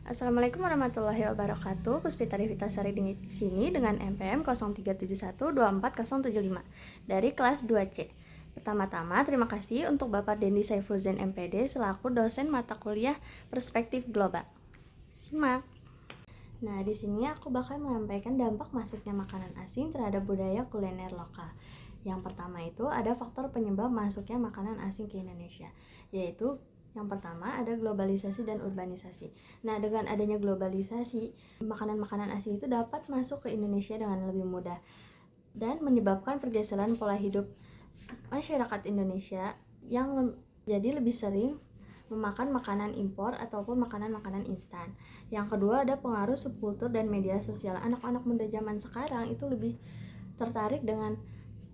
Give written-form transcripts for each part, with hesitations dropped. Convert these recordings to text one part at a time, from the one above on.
Assalamualaikum warahmatullahi wabarakatuh. Puspita Vitasari di sini dengan NPM 0371240075 dari kelas 2C. Pertama-tama, terima kasih untuk Bapak Dendi Saifulzain MPD selaku dosen mata kuliah Perspektif Global. Simak. Nah, di sini aku bakal menyampaikan dampak masuknya makanan asing terhadap budaya kuliner lokal. Yang pertama itu ada faktor penyebab masuknya makanan asing ke Indonesia, yaitu yang pertama ada globalisasi dan urbanisasi. Nah, dengan adanya globalisasi, makanan-makanan asing itu dapat masuk ke Indonesia dengan lebih mudah dan menyebabkan pergeseran pola hidup masyarakat Indonesia yang jadi lebih sering memakan makanan impor ataupun makanan-makanan instan. Yang kedua ada pengaruh subkultur dan media sosial. Anak-anak muda zaman sekarang itu lebih tertarik dengan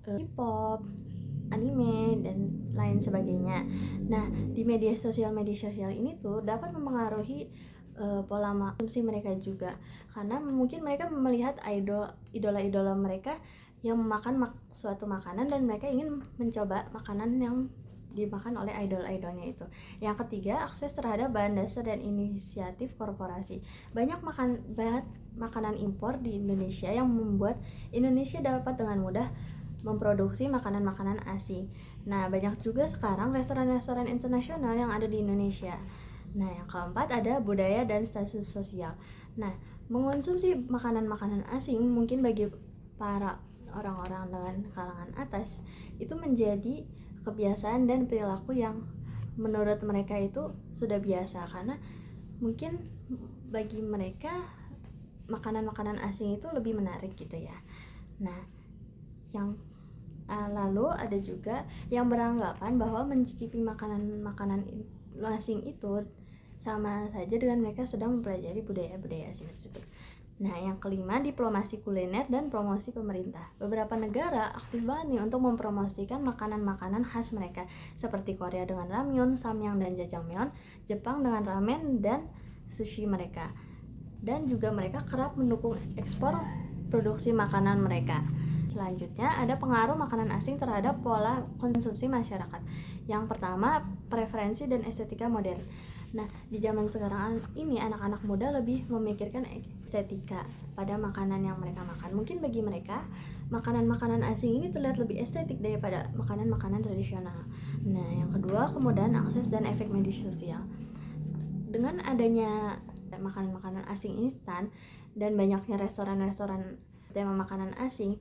K-pop, anime, dan lain sebagainya. Nah, di media sosial ini tuh dapat mempengaruhi pola konsumsi mereka juga, karena mungkin mereka melihat idola-idola mereka yang memakan suatu makanan dan mereka ingin mencoba makanan yang dimakan oleh idol-idolnya itu. Yang ketiga, akses terhadap bahan dasar dan inisiatif korporasi. Banyak makanan impor di Indonesia yang membuat Indonesia dapat dengan mudah memproduksi makanan-makanan asing. Nah, banyak juga sekarang restoran-restoran internasional yang ada di Indonesia. Nah, yang keempat ada budaya dan status sosial. Nah, mengonsumsi makanan-makanan asing mungkin bagi para orang-orang dengan kalangan atas itu menjadi kebiasaan dan perilaku yang menurut mereka itu sudah biasa, karena mungkin bagi mereka makanan-makanan asing itu lebih menarik gitu ya. Nah, yang lalu ada juga yang beranggapan bahwa mencicipi makanan-makanan asing itu sama saja dengan mereka sedang mempelajari budaya-budaya asing tersebut. Nah, yang kelima, diplomasi kuliner dan promosi pemerintah. Beberapa negara aktif banget nih untuk mempromosikan makanan-makanan khas mereka, seperti Korea dengan ramyeon, samyang dan jajangmyeon, Jepang dengan ramen dan sushi mereka. Dan juga mereka kerap mendukung ekspor produksi makanan mereka. Selanjutnya ada pengaruh makanan asing terhadap pola konsumsi masyarakat. Yang pertama, preferensi dan estetika modern. Nah, di zaman sekarang ini anak-anak muda lebih memikirkan estetika pada makanan yang mereka makan. Mungkin bagi mereka makanan-makanan asing ini terlihat lebih estetik daripada makanan-makanan tradisional. Nah, yang kedua, kemudahan akses dan efek media sosial. Dengan adanya makanan-makanan asing instan dan banyaknya restoran-restoran tema makanan asing,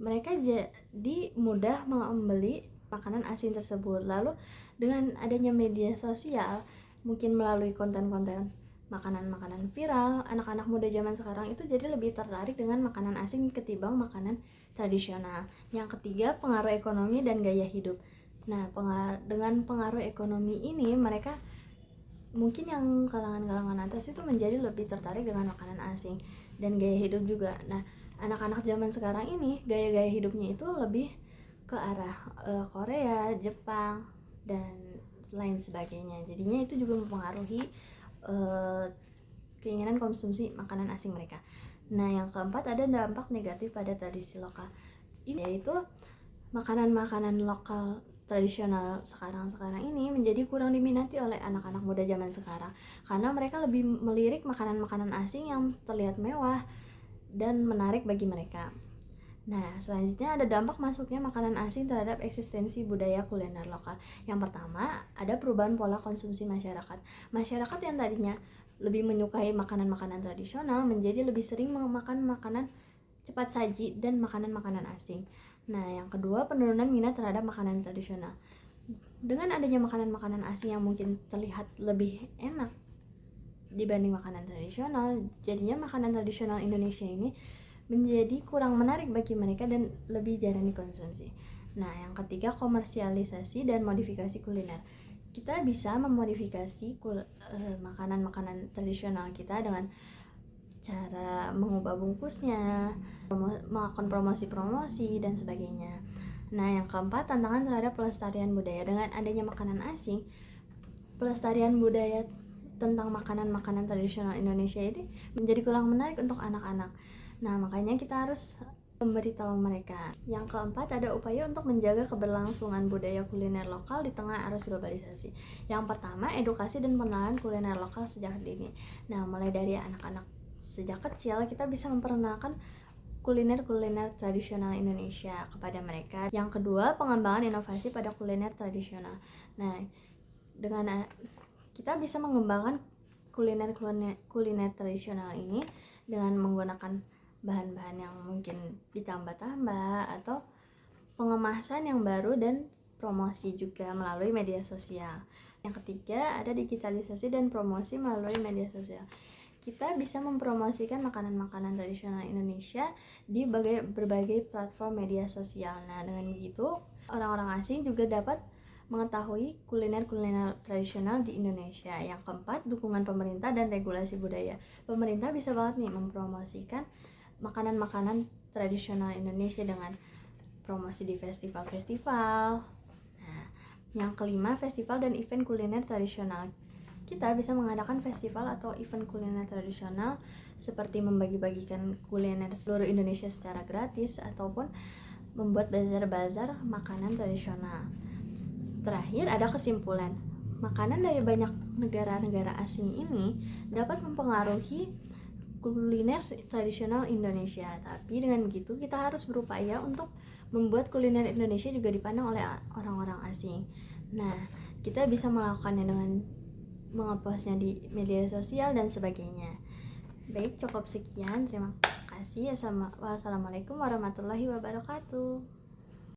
mereka jadi mudah membeli makanan asing tersebut. Lalu dengan adanya media sosial, mungkin melalui konten-konten makanan-makanan viral, anak-anak muda zaman sekarang itu jadi lebih tertarik dengan makanan asing ketimbang makanan tradisional. Yang ketiga, pengaruh ekonomi dan gaya hidup. Nah, dengan pengaruh ekonomi ini, mereka mungkin yang kalangan-kalangan atas itu menjadi lebih tertarik dengan makanan asing dan gaya hidup juga. Nah, anak-anak zaman sekarang ini gaya-gaya hidupnya itu lebih ke arah Korea, Jepang, dan lain sebagainya. Jadinya itu juga mempengaruhi keinginan konsumsi makanan asing mereka. Nah, yang keempat ada dampak negatif pada tradisi lokal. Ini yaitu makanan-makanan lokal tradisional sekarang ini menjadi kurang diminati oleh anak-anak muda zaman sekarang, karena mereka lebih melirik makanan-makanan asing yang terlihat mewah dan menarik bagi mereka. Nah, selanjutnya ada dampak masuknya makanan asing terhadap eksistensi budaya kuliner lokal. Yang pertama, ada perubahan pola konsumsi masyarakat. Masyarakat yang tadinya lebih menyukai makanan-makanan tradisional menjadi lebih sering memakan makanan cepat saji dan makanan-makanan asing. Nah, yang kedua, penurunan minat terhadap makanan tradisional. Dengan adanya makanan-makanan asing yang mungkin terlihat lebih enak dibanding makanan tradisional, jadinya makanan tradisional Indonesia ini menjadi kurang menarik bagi mereka dan lebih jarang dikonsumsi. Nah, yang ketiga, komersialisasi dan modifikasi kuliner. Kita bisa memodifikasi makanan-makanan tradisional kita dengan cara mengubah bungkusnya, melakukan promosi-promosi dan sebagainya. Nah, yang keempat, tantangan terhadap pelestarian budaya. Dengan adanya makanan asing, pelestarian budaya tentang makanan-makanan tradisional Indonesia ini menjadi kurang menarik untuk anak-anak. Nah, makanya kita harus memberitahu mereka. Yang keempat, ada upaya untuk menjaga keberlangsungan budaya kuliner lokal di tengah arus globalisasi. Yang pertama, edukasi dan pengenalan kuliner lokal sejak dini. Nah, mulai dari anak-anak sejak kecil kita bisa memperkenalkan kuliner-kuliner tradisional Indonesia kepada mereka. Yang kedua, pengembangan inovasi pada kuliner tradisional. Nah, dengan kita bisa mengembangkan kuliner tradisional ini dengan menggunakan bahan-bahan yang mungkin ditambah-tambah atau pengemasan yang baru dan promosi juga melalui media sosial. Yang ketiga, ada digitalisasi dan promosi melalui media sosial. Kita bisa mempromosikan makanan-makanan tradisional Indonesia di berbagai platform media sosial. Nah, dengan begitu, orang-orang asing juga dapat mengetahui kuliner-kuliner tradisional di Indonesia. Yang keempat, dukungan pemerintah dan regulasi budaya. Pemerintah bisa banget nih mempromosikan makanan-makanan tradisional Indonesia dengan promosi di festival-festival. Nah, yang kelima, festival dan event kuliner tradisional. Kita bisa mengadakan festival atau event kuliner tradisional seperti membagi-bagikan kuliner seluruh Indonesia secara gratis ataupun membuat bazar-bazar makanan tradisional. Terakhir, ada kesimpulan. Makanan dari banyak negara-negara asing ini dapat mempengaruhi kuliner tradisional Indonesia. Tapi dengan begitu kita harus berupaya untuk membuat kuliner Indonesia juga dipandang oleh orang-orang asing. Nah, kita bisa melakukannya dengan mengepostnya di media sosial dan sebagainya. Baik, cukup sekian. Terima kasih. Wassalamualaikum warahmatullahi wabarakatuh.